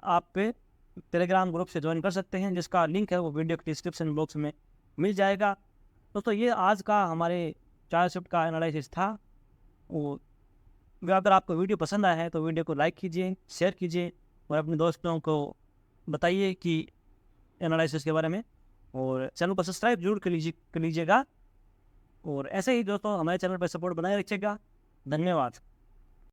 आप टेलीग्राम ग्रुप से ज्वाइन कर सकते हैं, जिसका लिंक है वो वीडियो के डिस्क्रिप्शन बॉक्स में मिल जाएगा। दोस्तों ये आज का हमारे चार्ट का एनालिसिस था। और अगर आपको वीडियो पसंद आया है तो वीडियो को लाइक कीजिए, शेयर कीजिए और अपने दोस्तों को बताइए कि एनालिसिस के बारे में, और चैनल को सब्सक्राइब जरूर कर लीजिएगा। और ऐसे ही दोस्तों हमारे चैनल पर सपोर्ट बनाए रखिएगा। धन्यवाद।